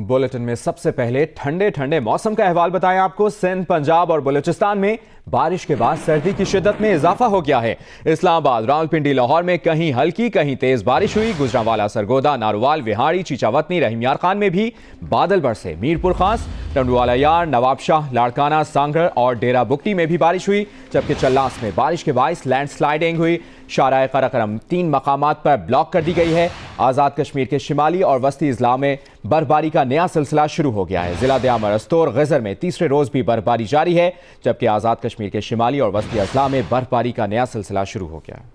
Bulletin में सबसे पहले ठंडे ठंडे मौसम का अहवाल बताएं आपको। सिंध, पंजाब और बलूचिस्तान में बारिश के बाद सर्दी की शिद्दत में इजाफा हो गया है। इस्लामाबाद, रावलपिंडी, लाहौर में कहीं हल्की कहीं तेज बारिश हुई। गुजरांवाला, सरगोदा, नारोवाल, विहाड़ी, चीचावतनी, रहीमयार खान में भी बादल बरसे। मीरपुर खास, टंडुवाला यार, नवाबशाह, लाड़काना, सांगड़ और डेरा बुगटी में भी बारिश हुई। जबकि चल्लास में बारिश के बायस लैंडस्लाइडिंग हुई। शाराए कराकरम 3 मकामात पर ब्लॉक कर दी गई है। आज़ाद कश्मीर के शिमाली और वस्ती अजला में बर्फबारी का नया सिलसिला शुरू हो गया है। जिला दयामर, अस्तोर, गजर में तीसरे रोज भी बर्फबारी जारी है। जबकि आज़ाद कश्मीर के शिमाली और वस्ती अजला में बर्फबारी का नया सिलसिला शुरू हो गया है।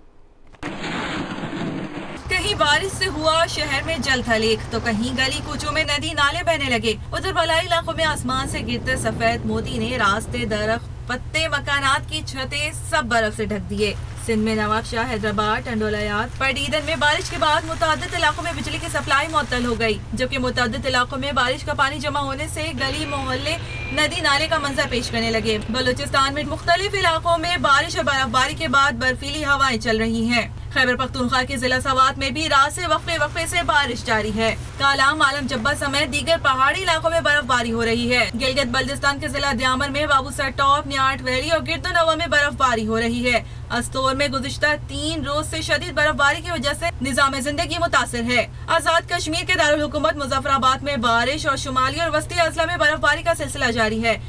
कहीं बारिश से हुआ शहर में जल थलेख, तो कहीं गली कूचों में नदी नाले बहने लगे। उधर बलाई इलाकों में आसमान से गिरते सफेद मोती ने रास्ते, दरख्त, पत्ते, मकानात की छतें सब बर्फ से ढक दिए। सिंध में नवाबशाह, हैदराबाद, टंडोलायात, पडीदन में बारिश के बाद मुतादिद इलाकों में बिजली की सप्लाई मुअत्तल हो गई। जबकि मुतादिद इलाकों में बारिश का पानी जमा होने से गली मोहल्ले नदी नाले का मंजर पेश करने लगे। बलूचिस्तान में मुख्तलिफ इलाकों में बारिश और बर्फबारी के बाद बर्फीली हवाएं चल रही हैं। खैबर पख्तूनख्वा के जिला सवात में भी रात से वक्फे से बारिश जारी है। कालाम, आलम जब्बा समेत दीगर पहाड़ी इलाकों में बर्फबारी हो रही है। गिलगित बल्दिस्तान के जिला दयामर में बाबूसर टॉप, न्याट वैली और गिरदोनवा में बर्फबारी हो रही है। अस्तोर में गुज़िश्ता 3 रोज से शदीद बर्फबारी की वजह से निजाम जिंदगी मुतासिर है। आजाद कश्मीर के दारुल हुकूमत मुजफ्फराबाद में बारिश और शुमाली और वस्ती अजला में बर्फबारी का सिलसिला जारी है।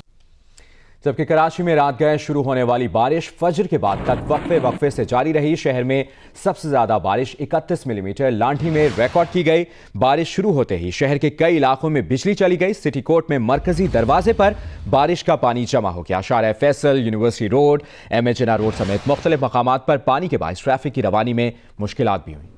जबकि कराची में रात गए शुरू होने वाली बारिश फजर के बाद तक वक्फे से जारी रही। शहर में सबसे ज्यादा बारिश 31 मिलीमीटर लांठी में रिकॉर्ड की गई। बारिश शुरू होते ही शहर के कई इलाकों में बिजली चली गई। सिटी कोर्ट में मरकजी दरवाजे पर बारिश का पानी जमा हो गया। शारा Faisal, university road, MHNR road समेत मुख्तलिफ मकामात पर पानी के बायस ट्रैफिक की रवानी में मुश्किलात भी हुई।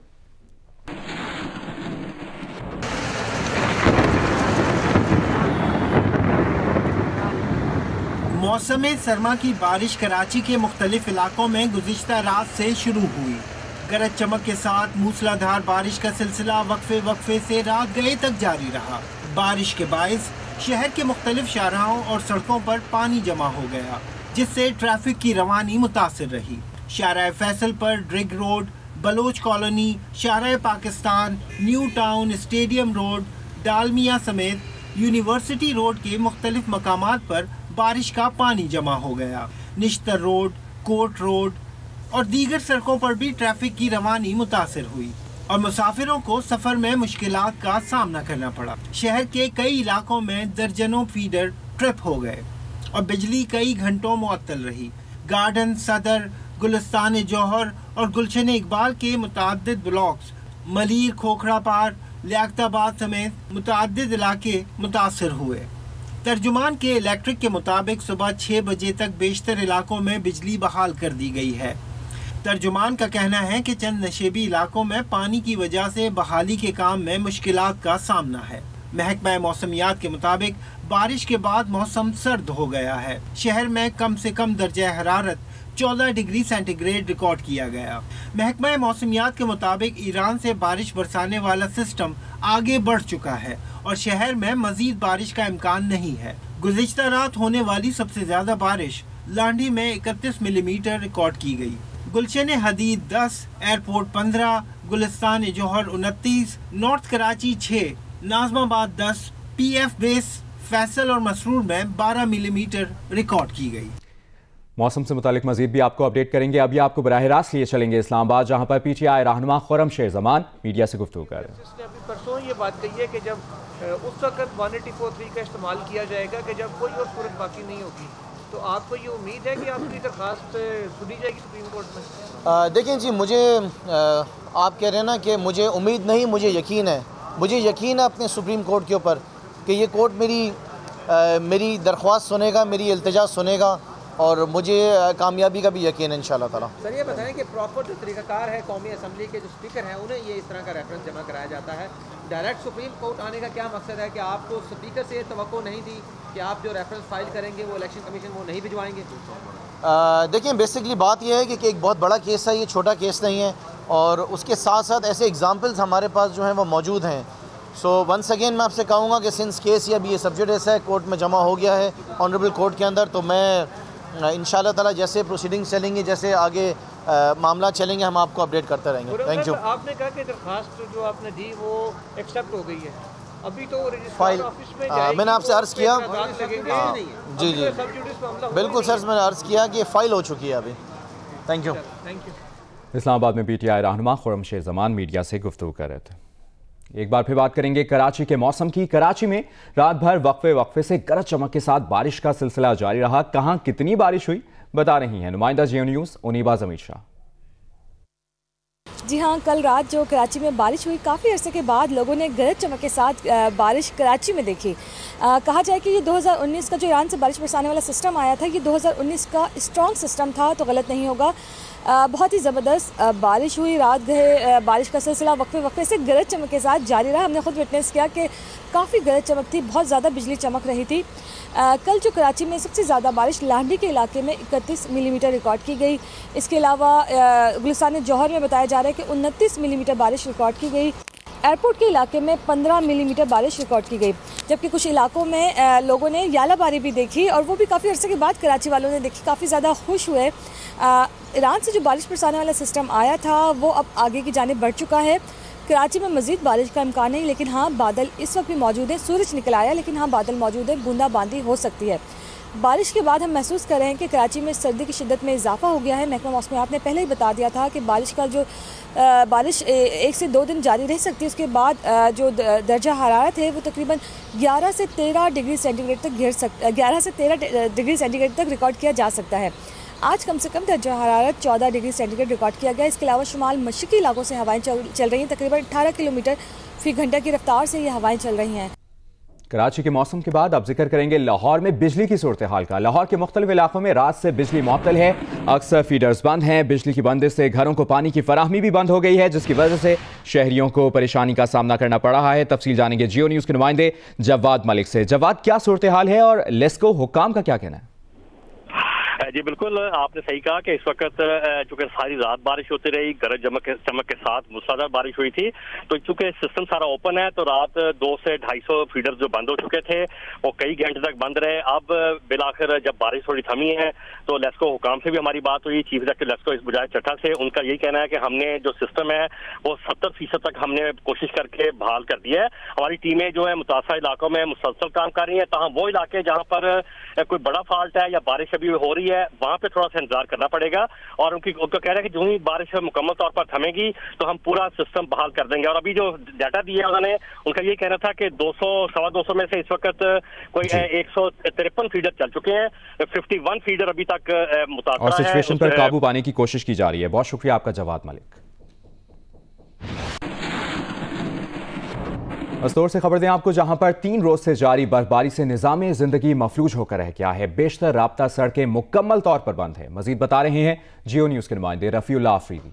मौसम सरमा की बारिश कराची के मुख्तलिफ इलाकों में गुज़िश्ता रात से शुरू हुई। गरज चमक के साथ मूसलाधार बारिश का सिलसिला वक्फे से रात गए तक जारी रहा। बारिश के बायस शहर के मुख्तलिफ शाहराहों और सड़कों पर पानी जमा हो गया, जिससे ट्रैफिक की रवानी मुतासिर रही। शारा फैसल पर ड्रिग रोड, बलोच कॉलोनी, शारा Pakistan, new town, stadium road, Dalmia समेत यूनिवर्सिटी रोड के मुख्तलिफ मकामात पर बारिश का पानी जमा हो गया। निश्तर रोड, कोर्ट रोड और दीगर सड़कों पर भी ट्रैफिक की रवानी मुतासिर हुई और मुसाफिरों को सफर में मुश्किलात का सामना करना पड़ा। शहर के कई इलाकों में दर्जनों फीडर ट्रिप हो गए और बिजली कई घंटों मुअत्तल रही। गार्डन, सदर, गुलिस्तान जौहर और गुलशन इकबाल के मुतअद्दिद ब्लॉक्स, मलीर, खोखड़ा पार, लियाकताबाद समेत मुतअद्दिद इलाके मुतासिर हुए। तर्जुमान के इलेक्ट्रिक के मुताबिक सुबह 6 बजे तक बेशतर इलाकों में बिजली बहाल कर दी गई है। तर्जुमान का कहना है कि चंद नशेबी इलाकों में पानी की वजह से बहाली के काम में मुश्किलात का सामना है। महकमा मौसमियात के मुताबिक बारिश के बाद मौसम सर्द हो गया है। शहर में कम से कम दर्जा हरारत 14 डिग्री सेंटीग्रेड रिकॉर्ड किया गया। महकमा मौसमियात के मुताबिक ईरान से बारिश बरसाने वाला सिस्टम आगे बढ़ चुका है और शहर में मजीद बारिश का इम्कान नहीं है। गुज़िश्ता रात होने वाली सबसे ज्यादा बारिश लांडी में 31 मिलीमीटर रिकॉर्ड की गई। गुलशन हदीद 10, एयरपोर्ट 15, गुलिस्तान जौहर 29, north Karachi 6, Najmabad 10, PF base Faisal और मसरूर में 12 मिलीमीटर रिकॉर्ड की गई। मौसम से मुतालिक मजीद भी आपको अपडेट करेंगे। अभी आपको बराह रास्त लिए चलेंगे इस्लामाबाद, जहां पर PTI रहनुमा खुर्रम शेर जमान मीडिया से गुफ्तगू कर रहे हैं। जिसने अभी परसों ये बात कही है कि जब उस वक्त 184.3 का इस्तेमाल किया जाएगा कि जब कोई और सूरत बाकी नहीं होगी, तो आपको ये उम्मीद है कि आपकी दरख्वास्त सुनी जाएगी सुप्रीम कोर्ट में? देखें जी, मुझे आप कह रहे हैं ना कि मुझे उम्मीद नहीं, मुझे यकीन है। मुझे यकीन है अपने सुप्रीम कोर्ट के ऊपर कि ये कोर्ट मेरी दरख्वास्त सुनेगा, मेरी इल्तिजा सुनेगा और मुझे कामयाबी का भी यकीन है इंशाल्लाह ताला। सर ये बताएं कि प्रॉपर जो तरीक़ाकार है, कौमी असम्बली के जो स्पीकर हैं उन्हें ये इस तरह का रेफरेंस जमा कराया जाता है। डायरेक्ट सुप्रीम कोर्ट आने का क्या मकसद है कि आपको स्पीकर से तवक्को नहीं थी कि आप जो रेफरेंस फाइल करेंगे वो इलेक्शन कमीशन वो नहीं भिजवाएंगे? देखिए, बेसिकली बात यह है कि एक बहुत बड़ा केस है, ये छोटा केस नहीं है और उसके साथ साथ ऐसे एग्जाम्पल्स हमारे पास जो हैं वो मौजूद हैं। सो वंस अगेन मैं आपसे कहूँगा कि सिंस केस या भी ये सब्जेक्ट ऐसा है कोर्ट में जमा हो गया है ऑनरेबल कोर्ट के अंदर, तो मैं इंशाल्लाह ताला जैसे प्रोसीडिंग्स चलेंगी, जैसे आगे मामला चलेंगे, हम आपको अपडेट करते रहेंगे। Thank you. आपने कहा कि दरख्वास्त जो आपने दी वो एक्सेप्ट हो गई है, अभी तो फाइल मैंने आपसे अर्ज़ किया जी जी बिल्कुल सर, मैंने अर्ज़ किया कि फाइल हो चुकी है अभी। Thank you. इस्लामाबाद में PTI रहनुमा खुर्रमशेर जमान मीडिया से गुफ्तगू कर रहे थे। एक बार फिर बात करेंगे कराची के मौसम की। कराची में रात भर वक्फे से गरज चमक के साथ बारिश का सिलसिला जारी रहा। कहां कितनी बारिश हुई बता रही हैं नुमाइंदा जियो न्यूज़ उनीबा जमीर शाह। जी हाँ, कल रात जो कराची में बारिश हुई, काफ़ी अरसे के बाद लोगों ने गरज चमक के साथ बारिश कराची में देखी। कहा जाए कि ये 2019 का जो ईरान से बारिश बरसाने वाला सिस्टम आया था, ये 2019 का स्ट्रॉन्ग सिस्टम था तो गलत नहीं होगा। बहुत ही ज़बरदस्त बारिश हुई, रात गए बारिश का सिलसिला वक्फे से गरज चमक के साथ जारी रहा। हमने खुद विटनेस किया कि काफ़ी गरज चमक थी, बहुत ज़्यादा बिजली चमक रही थी। कल जो कराची में सबसे ज़्यादा बारिश लाहडी के इलाके में 31 मिलीमीटर रिकॉर्ड की गई। इसके अलावा गुलिस्तान जौहर में बताया जा रहा है कि 29 मिलीमीटर बारिश रिकॉर्ड की गई। एयरपोर्ट के इलाके में 15 मिलीमीटर बारिश रिकॉर्ड की गई, जबकि कुछ इलाकों में लोगों ने यालाबारी भी देखी और वो भी काफ़ी अरसे के बाद कराची वालों ने देखी, काफ़ी ज़्यादा खुश हुए। ईरान से जो बारिश बरसाने वाला सिस्टम आया था वो अब आगे की जानिब बढ़ चुका है। कराची में मज़ीद बारिश का इम्कान नहीं, लेकिन हाँ बादल इस वक्त भी मौजूद है। सूरज निकल आया लेकिन हाँ बादल मौजूद है, बूंदाबांदी हो सकती है। बारिश के बाद हम महसूस कर रहे हैं कि कराची में सर्दी की शिद्दत में इजाफा हो गया है। महकमा मौसमियात ने पहले ही बता दिया था कि बारिश 1 से 2 दिन जारी रह सकती है। उसके बाद जो दर्जा हरारत है वो तकरीबन 11 से 13 डिग्री सेंटीग्रेड तक 11 से 13 डिग्री सेंटीग्रेड तक रिकॉर्ड किया जा सकता है। आज कम से कम दर्जा हरारत 14 डिग्री सेंटीग्रेड रिकॉर्ड किया गया। इसके अलावा शुमाल मशरकी इलाकों से हवाएं चल रही हैं। तकरीबन 18 किलोमीटर फी घंटा की रफ्तार से ये हवाएं चल रही हैं। कराची के मौसम के बाद अब जिक्र करेंगे लाहौर में बिजली की सूरत हाल का। लाहौर के मुख्तलिफ इलाकों में रात से बिजली मुअत्तल है। अक्सर फीडर्स बंद हैं। बिजली की बंदिश से घरों को पानी की फराहमी भी बंद हो गई है, जिसकी वजह से शहरियों को परेशानी का सामना करना पड़ रहा है। तफसील जानेंगे जियो न्यूज़ के नुमाइंदे जवाद मलिक से। जवाद, क्या सूरत हाल है और लेस्को हुक्काम का क्या कहना है? जी बिल्कुल, आपने सही कहा कि इस वक्त चूंकि सारी रात बारिश होती रही, गरज चमक के साथ मूसलाधार बारिश हुई थी, तो चूंकि सिस्टम सारा ओपन है तो रात 2 से 250 फीडर जो बंद हो चुके थे वो कई घंटे तक बंद रहे। अब बिलाखिर जब बारिश थोड़ी थमी है तो लेस्को हुकाम से भी हमारी बात हुई, चीफ सेक्रेटरी लेस्को इस बुजाय चट्टा से। उनका यही कहना है कि हमने जो सिस्टम है वो 70% तक हमने कोशिश करके बहाल कर दिया है। हमारी टीमें जो है मुतासर इलाकों में मुसलसल काम कर रही है। तहाँ वो इलाके जहाँ पर कोई बड़ा फॉल्ट है या बारिश अभी हो रही है वहां पे थोड़ा सा इंतजार करना पड़ेगा, और उनका कह रहा है कि जो ही बारिश मुकम्मल तौर पर थमेगी तो हम पूरा सिस्टम बहाल कर देंगे। और अभी जो डाटा दिया है उन्होंने, उनका ये कहना था कि 200-225 में से इस वक्त कोई 153 फीडर चल चुके हैं, 51 फीडर अभी तक मुतासर है और सिचुएशन पर काबू पाने की कोशिश की जा रही है। बहुत शुक्रिया आपका जवाद मलिक। अस्तौर से खबर दें आपको, जहां पर 3 रोज से जारी बर्फबारी से निज़ाम जिंदगी मफलूज होकर रह गया है। बेशतर राब्ता सड़कें मुकम्मल तौर पर बंद है। मजीद बता रहे हैं जियो न्यूज़ के नुमाइंदे रफीउल्लाह अफरीदी।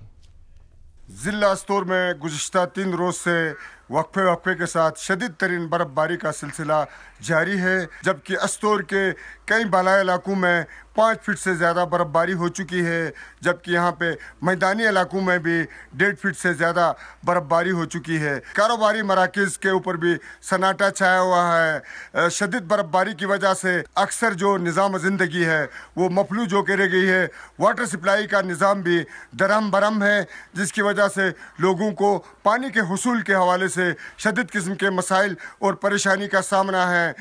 जिला अस्तौर में गुज़िश्ता 3 रोज से वक्फे के साथ शदीद तरीन बर्फबारी का सिलसिला जारी है, जबकि अस्तौर के कई बालाई इलाकों में 5 फीट से ज़्यादा बर्फबारी हो चुकी है, जबकि यहाँ पे मैदानी इलाकों में भी 1.5 फीट से ज़्यादा बर्फबारी हो चुकी है। कारोबारी मराकज़ के ऊपर भी सन्नाटा छाया हुआ है। शदीद बर्फबारी की वजह से अक्सर जो निज़ाम ज़िंदगी है वो मफलूज होकर रह गई है। वाटर सप्लाई का निज़ाम भी दरम बरम है, जिसकी वजह से लोगों को पानी के हुसूल के हवाले से शदीद किस्म के मसाइल और परेशानी का सामना है।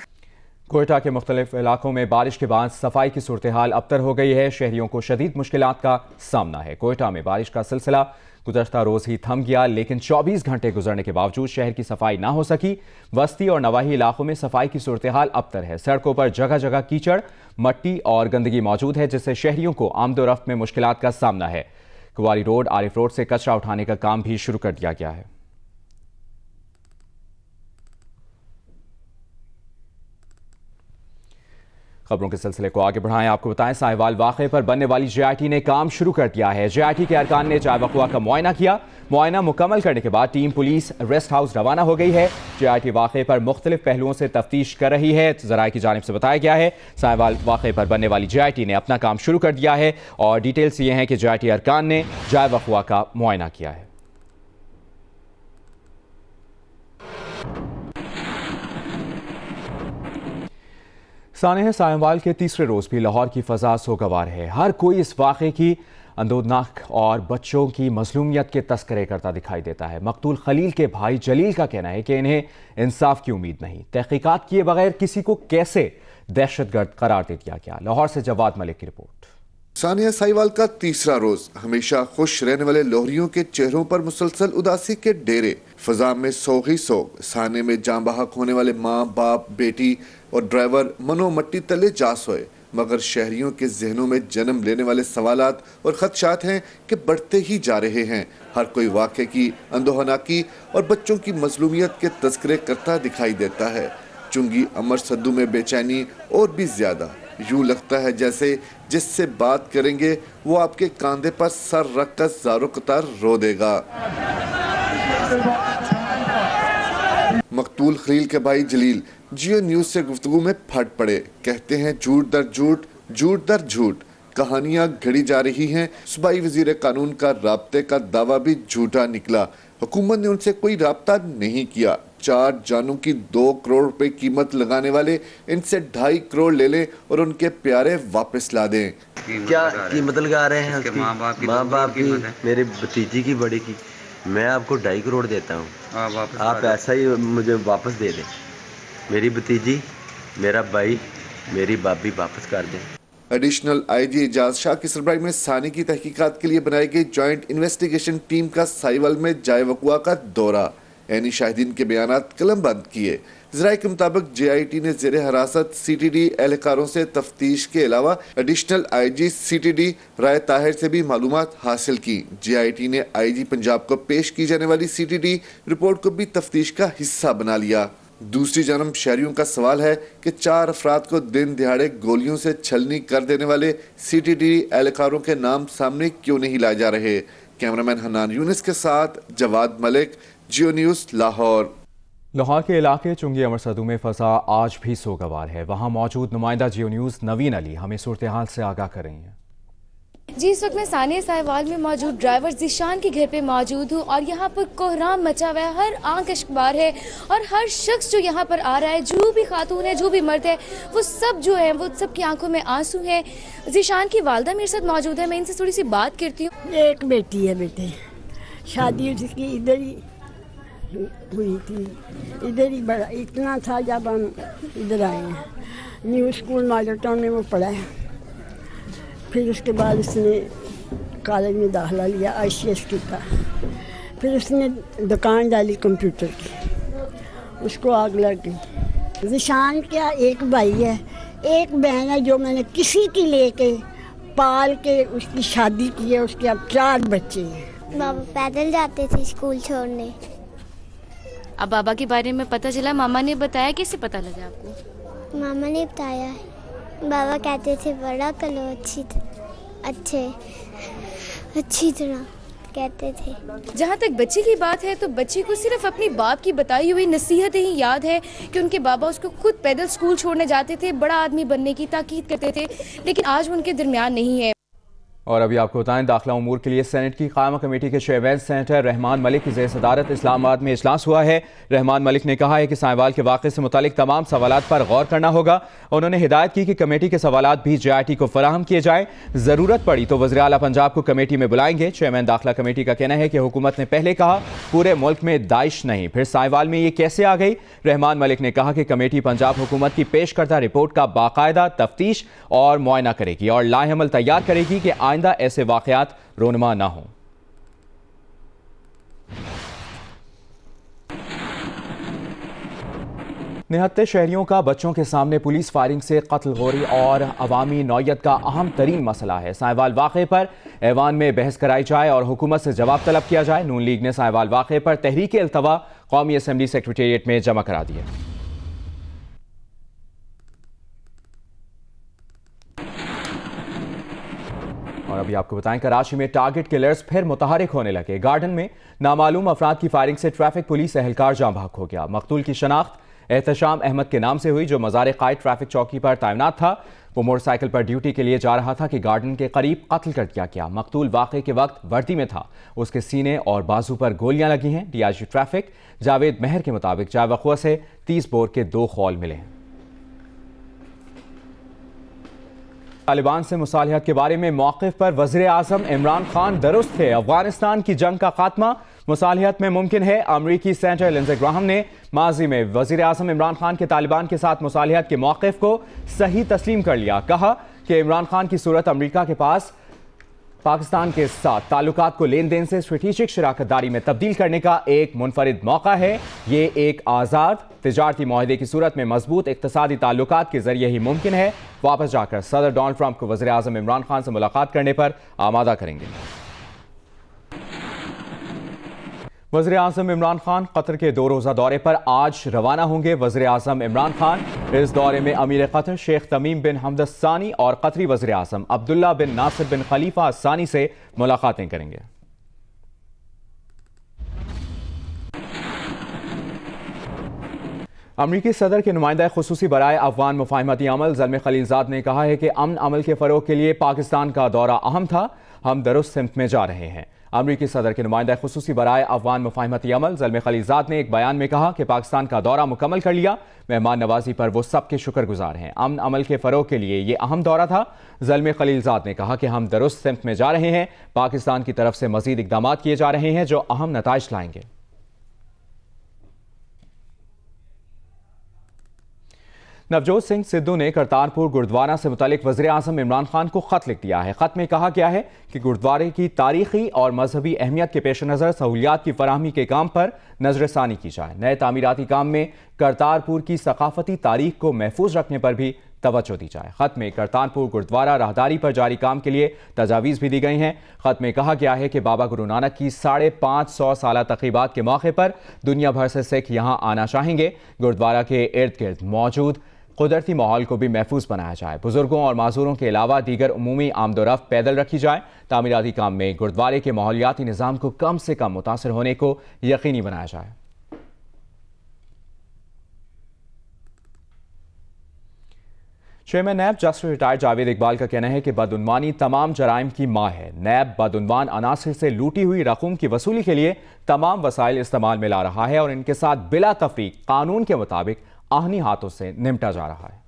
कोयटा के मुख्तलिफ इलाकों में बारिश के बाद सफाई की सूरत हाल अबतर हो गई है। शहरियों को शदीद मुश्किलात का सामना है। कोयटा में बारिश का सिलसिला गुज़श्ता रोज़ ही थम गया, लेकिन 24 घंटे गुजरने के बावजूद शहर की सफाई ना हो सकी। वस्ती और नवाही इलाकों में सफाई की सूरत हाल अबतर है। सड़कों पर जगह जगह कीचड़, मट्टी और गंदगी मौजूद है, जिससे शहरियों को आमदोरफ्त में मुश्किलात का सामना है। कुवारी रोड, आरिफ रोड से कचरा उठाने का काम भी शुरू कर दिया गया है। खबरों के सिलसिले को आगे बढ़ाएं, आपको बताएं साहिवाल वाक़े पर बनने वाली JIT ने काम शुरू कर दिया है। JIT के अरकान ने चाय वक़वा का मुआयना किया। मुआयना मुकम्मल करने के बाद टीम पुलिस रेस्ट हाउस रवाना हो गई है। JIT वाक़े पर मुख्तलिफ पहलुओं से तफ्तीश कर रही है। ज़राए की जानिब से बताया गया है साहिवाल वाक़े पर बनने वाली JIT ने अपना काम शुरू कर दिया है और डिटेल्स ये हैं कि JIT अरकान ने चाय वक़वा का मुआयना किया है। सानेह साहिवाल के तीसरे रोज भी लाहौर की फजा सोगवार है। हर कोई इस वाक़े की अंदोदनाक और बच्चों की मजलूमियत के तस्करे करता दिखाई देता है। मकतूल खलील के भाई जलील का कहना है कि इन्हें इंसाफ की उम्मीद नहीं। तहकीकात किए बगैर किसी को कैसे दहशतगर्द करार दे दिया गया। लाहौर से जवाद मलिक की रिपोर्ट। सानिया साहिवाल का तीसरा रोज। हमेशा खुश रहने वाले लोहरियों के चेहरों पर मुसलसल उदासी के डेरे। फजा में सोग ही सोग। साने में जान बहक होने वाले माँ बाप, बेटी और ड्राइवर मनो मट्टी तले जा सोए। मगर शहरियों के जहनों में जन्म लेने वाले सवालात और खदशात हैं कि बढ़ते ही जा रहे हैं। हर कोई वाक़े की अंदोहनाकी और बच्चों की मजलूमियत के तस्करे करता दिखाई देता है। चुंगी अमर सद्दू में बेचैनी और भी ज्यादा। यूं लगता है जैसे जिससे बात करेंगे वो आपके कांधे पर सर रखकर ज़ारो कतार रो देगा। मकतूल खलील के भाई जलील जियो न्यूज से गुफ्तगू में फट पड़े। कहते हैं झूठ दर झूठ, झूठ दर झूठ, कहानियां घड़ी जा रही हैं। सूबाई वजीर कानून का राब्ते का दावा भी झूठा निकला। हुकूमत ने उनसे कोई राब्ता नहीं किया। 4 जानों की 2 करोड़ रुपए कीमत लगाने वाले इनसे 2.5 करोड़ ले लें और उनके प्यारे वापस ला दें। क्या कीमत लगा रहे हैं? माँ बाप की, मेरे भतीजी की, बड़ी की। मैं आपको 2.5 करोड़ देता हूँ, आप ऐसा ही मुझे वापस दे दें। मेरी भतीजी, मेरा भाई, मेरी बाबी वापस कर दें। एडिशनल आईजी एजाज शाह की सरबराही में सानी की तहकीकात के लिए बनाई गई जॉइंट इन्वेस्टिगेशन टीम का साहिवाल में जाए वक़ुआ का दौरा। ऐनी शाहिदीन के बयानात कलमबंद किए। ज़राए के मुताबिक JIT ने ज़ेरे हरासत CTD एहलकारों से तफ्तीश के अलावा एडिशनल IG CTD राय ताहिर से भी मालूमात हासिल की। JIT ने IG पंजाब को पेश की जाने वाली CTD रिपोर्ट को भी तफ्तीश का हिस्सा बना लिया। दूसरी जानब शहरियों का सवाल है कि 4 अफराद को दिन दिहाड़े गोलियों से छलनी कर देने वाले CTD एहलकारों के नाम सामने क्यों नहीं लाए जा रहे। कैमरामैन हन्नान यूनिस के साथ जवाद मलिक, जियो न्यूज़, लाहौर। लाहौर के इलाके चुंगी अमर सदू में फसा आज भी सोगवार है। वहां मौजूद नुमाइंदा जियो न्यूज़ नवीन अली हमें सूरत हाल से आगाह कर रही हैं। जी, इस वक्त मैं सानिया साहिवाल में मौजूद ड्राइवर ज़ीशान के घर पे मौजूद हूँ और यहाँ पर कोहराम मचा हुआ है। हर आंख अश्कबार है और हर शख्स जो यहाँ पर आ रहा है, जो भी खातून है, जो भी मर्द है, वो सब जो है वो सब की आंखों में आंसू हैं। ज़ीशान की वालदा मेरे साथ मौजूद है, मैं इनसे थोड़ी सी बात करती हूँ। एक बेटी है बेटे, शादी उसकी इधर ही हुई थी, इधर ही बड़ा इतना था जब हम इधर आए हैं। न्यू स्कूल मॉडल टाउन में वो पढ़ा है। फिर उसके बाद उसने कॉलेज में दाखिला लिया ICS का। फिर उसने दुकान डाली कंप्यूटर की, उसको आग लग गई। ज़ीशान क्या एक भाई है, एक बहन है जो मैंने किसी की लेके पाल के उसकी शादी की है। उसके अब 4 बच्चे हैं। बाबा पैदल जाते थे स्कूल छोड़ने। अब बाबा के बारे में पता चला, मामा ने बताया, कैसे पता लगा आपको? मामा ने बताया। बाबा कहते थे बड़ा कलो अच्छी तरह कहते थे। जहाँ तक बच्चे की बात है तो बच्चे को सिर्फ अपनी बाप की बताई हुई नसीहतें ही याद है कि उनके बाबा उसको खुद पैदल स्कूल छोड़ने जाते थे, बड़ा आदमी बनने की ताकीद करते थे, लेकिन आज वो उनके दरमियान नहीं है। और अभी आपको बताएं, दाखिला उमूर के लिए सेनेट की कायमा कमेटी के चेयरमैन सेनेटर रहमान मलिक की ज़ेर सदारत इस्लामाबाद में इजलास हुआ है। रहमान मलिक ने कहा है कि साहिवाल के वाक़े से मुतालिक तमाम सवालात पर गौर करना होगा। उन्होंने हिदायत की कि कमेटी के सवालात भी JIT को फराहम किए जाएँ। ज़रूरत पड़ी तो वज़ीर आला पंजाब को कमेटी में बुलाएंगे। चेयरमैन दाखिला कमेटी का कहना है कि हुकूमत ने पहले कहा पूरे मुल्क में दाइश नहीं, फिर साहिवाल में ये कैसे आ गई। रहमान मलिक ने कहा कि कमेटी पंजाब हुकूमत की पेश करदा रिपोर्ट का बाकायदा तफ्तीश और मुआयना करेगी और लाएअमल तैयार करेगी कि आइंदा ऐसे वाक़यात रोनमा ना हो। निहत्ते शहरियों का बच्चों के सामने पुलिस फायरिंग से कत्ल गोरी और अवामी नौयत का अहम तरीन मसला है। साहिवाल वाक़े पर ऐवान में बहस कराई जाए और हुकूमत से जवाब तलब किया जाए। नून लीग ने साहिवाल वाक़े पर तहरीक अल्तवा कौमी असम्बली सेक्रेटेरिएट में जमा करा दी है। और अभी आपको बताएं, कराची में टारगेट किलर्स फिर मुतहरिक होने लगे। गार्डन में नामालूम अफराद की फायरिंग से ट्रैफिक पुलिस एहलकार जाँ बहक हो गया। मकतूल की शनाख्त एहतशाम अहमद के नाम से हुई, जो मज़ार कायद ट्रैफिक चौकी पर तैनात था। वो मोटरसाइकिल पर ड्यूटी के लिए जा रहा था कि गार्डन के करीब कत्ल कर दिया गया। मकतूल वाक़े के वक्त वर्दी में था। उसके सीने और बाजू पर गोलियां लगी हैं। DIG ट्रैफिक जावेद मेहर के मुताबिक जाए वक़ुआ से 30 बोर के 2 खौल मिले हैं। तालिबान से मुसालिहत के बारे में मौक़िफ़ पर वज़ीर आज़म इमरान खान दुरुस्त थे। अफगानिस्तान की जंग का खात्मा मुसालिहत में मुमकिन है। अमरीकी सेनेटर लिंडसे ग्राहम ने माजी में वज़ीर आज़म इमरान खान के तालिबान के साथ मुसालिहत के मौक़िफ़ को सही तस्लीम कर लिया। कहा कि इमरान खान की सूरत अमरीका के पास पाकिस्तान के साथ ताल्लुकात को लेन देन से स्ट्रेटेजिक शराकतदारी में तब्दील करने का एक मुनफरिद मौका है। ये एक आज़ाद तिजारती मुआहदे की सूरत में मजबूत इक़्तिसादी ताल्लुकात के जरिए ही मुमकिन है। वापस जाकर सदर डोनाल्ड ट्रंप को वज़ीर आज़म इमरान खान से मुलाकात करने पर आमादा करेंगे। वज़ीर आज़म इमरान खान कतर के 2 रोज़ा दौरे पर आज रवाना होंगे। वज़ीर आज़म इमरान खान इस दौरे में अमीर कतर शेख तमीम बिन हमद सानी और कतरी वज़ीर आज़म अब्दुल्ला बिन नासिर बिन खलीफा सानी से मुलाकातें करेंगे। अमरीकी सदर के नुमाइंदा खुसूसी बराए अफगान मुफाहमती अमल ज़ल्मे खलीलज़ाद ने कहा है कि अमन अमल के फ़रोग़ के लिए पाकिस्तान का दौरा अहम था। हम दुरुस्त सिमत में जा रहे हैं। अमरीकी सदर के नुमाइंदा खुसूसी बराए अफगान मुफाहमती अमल ज़ल्मे खलीलज़ाद ने एक बयान में कहा कि पाकिस्तान का दौरा मुकम्मल कर लिया। मेहमान नवाजी पर वो सबके शुक्रगुजार हैं। अमन अमल के फ़रोग़ के लिए ये अहम दौरा था। ज़ल्मे खलीलज़ाद ने कहा कि हम दुरुस्त सिमत में जा रहे हैं। पाकिस्तान की तरफ से मज़ीद इक़दामात किए जा रहे हैं जो अहम नताइज लाएंगे। नवजोत सिंह सिद्धू ने करतारपुर गुरुद्वारा से मुतालिक वज़ीर आज़म इमरान खान को ख़त लिख दिया है। ख़त में कहा गया है कि गुरुद्वारे की तारीख़ी और मजहबी अहमियत के पेश नज़र सहूलियात की फराहमी के काम पर नज़रसानी की जाए। नए तामीराती काम में करतारपुर की सकाफती तारीख को महफूज रखने पर भी तवज्जो दी जाए। ख़त में करतारपुर गुरुद्वारा राहदारी पर जारी काम के लिए तजावीज़ भी दी गई हैं। ख़त में कहा गया है कि बाबा गुरु नानक की 550 साला तक़रीबात के मौके पर दुनिया भर से सिख यहाँ आना चाहेंगे। गुरुद्वारा के इर्द गिर्द मौजूद कुदरती माहौल को भी महफूज बनाया जाए। बुजुर्गों और माजूरों के अलावा दीगर उमूमी आमदोरफ्त पैदल रखी जाए। तामीराती काम में गुरुद्वारे के माहौलियाती निज़ाम को कम से कम मुतासर होने को यकीनी बनाया जाए। Chairman NAB justice retired Javed Iqbal का कहना है कि बदउनवानी तमाम जराइम की माँ है। नैब बदउनवान अनासिर से लूटी हुई रकूम की वसूली के लिए तमाम वसाइल इस्तेमाल में ला रहा है और इनके साथ बिला तफरीक कानून के मुताबिक आहनी हाथों से निपटा जा रहा है।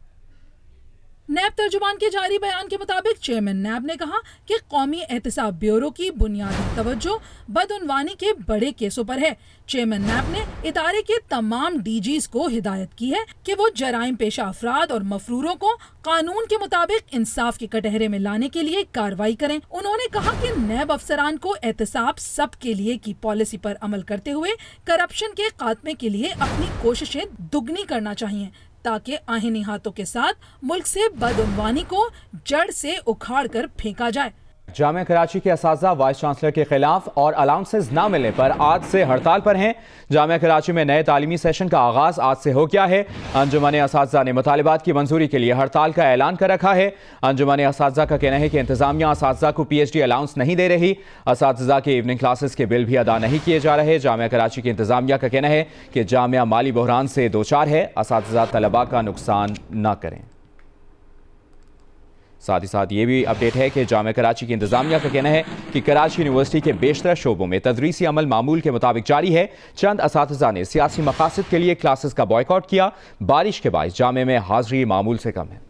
नैब तर्जुमान के जारी बयान के मुताबिक चेयरमैन नैब ने कहा कि कौमी एहतसाब ब्यूरो की बुनियादी तवज्जो बदउनवानी के बड़े केसों पर है। चेयरमैन नैब ने इदारे के तमाम डीजीज को हिदायत की है कि वो जराइम पेशा अफराद और मफरूरों को कानून के मुताबिक इंसाफ के कटहरे में लाने के लिए कार्रवाई करें। उन्होंने कहा कि नैब अफसरान को एहतसाब सबके लिए की पॉलिसी पर अमल करते हुए करप्शन के खात्मे के लिए अपनी कोशिशें दुगनी करना चाहिए ताकि आहिनी हाथों के साथ मुल्क से बदउनवानी को जड़ से उखाड़ कर फेंका जाए। जामिया कराची के असातिज़ा वाइस चांसलर के खिलाफ और अलाउंसेस न मिलने पर आज से हड़ताल पर हैं। जामिया कराची में नए तालीमी सेशन का आगाज आज से हो गया है। अंजुमन असातिज़ा ने मुतालिबात की मंजूरी के लिए हड़ताल का ऐलान कर रखा है। अंजुमन असातिज़ा का कहना है कि इंतजामिया असातिज़ा को PhD अलाउंस नहीं दे रही। असातिज़ा के इवनिंग क्लासेस के बिल भी अदा नहीं किए जा रहे। जामिया कराची की इंतजामिया का कहना है कि जामिया माली बहरान से दो चार है। असातिज़ा तलबा का नुकसान न करें। साथ ही साथ ये भी अपडेट है कि जामिया कराची की इंतजामिया का कहना है कि कराची यूनिवर्सिटी के बेशतर शोबों में तदरीसी अमल मामूल के मुताबिक जारी है। चंद असातिज़ा ने सियासी मकासद के लिए क्लासेस का बॉयकॉट किया। बारिश के बायस जामिया में हाजिरी मामूल से कम है।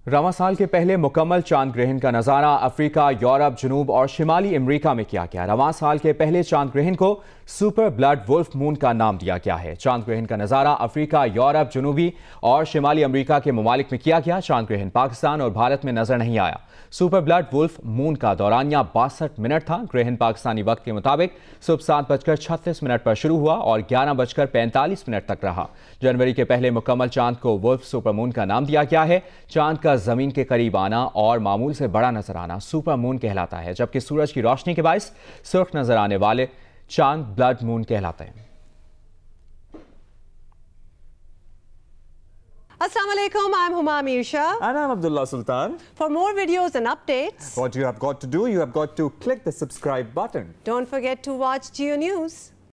रवां साल के पहले मुकम्मल चांद ग्रहण का नज़ारा अफ्रीका, यूरोप, जनूब और शिमाली अमेरिका में किया गया। रवां साल के पहले चांद ग्रहण को सुपर ब्लड वुल्फ मून का नाम दिया गया है। चांद ग्रहण का नज़ारा अफ्रीका, यूरोप, जनूबी और शिमाली अमेरिका के ममालिक में किया गया। चांद ग्रहण पाकिस्तान और भारत में नजर नहीं आया। सुपर ब्लड वुल्फ मून का दौरानिया 62 मिनट था। ग्रहण पाकिस्तानी वक्त के मुताबिक सुबह 7:36 पर शुरू हुआ और 11:45 तक रहा। जनवरी के पहले मुकम्मल चांद को वुल्फ सुपर मून का नाम दिया गया है। चांद का जमीन के करीब आना और मामूल से बड़ा नजर आना सुपर मून कहलाता है, जबकि सूरज की रोशनी के बायस सुर्ख नजर आने वाले चांद ब्लड मून कहलाते हैं। Assalamu alaikum, I'm Huma Amir Shah. And I'm Abdullah Sultan. For more videos and updates, what you have got to do, you have got to click the subscribe button. Don't forget to watch Geo News.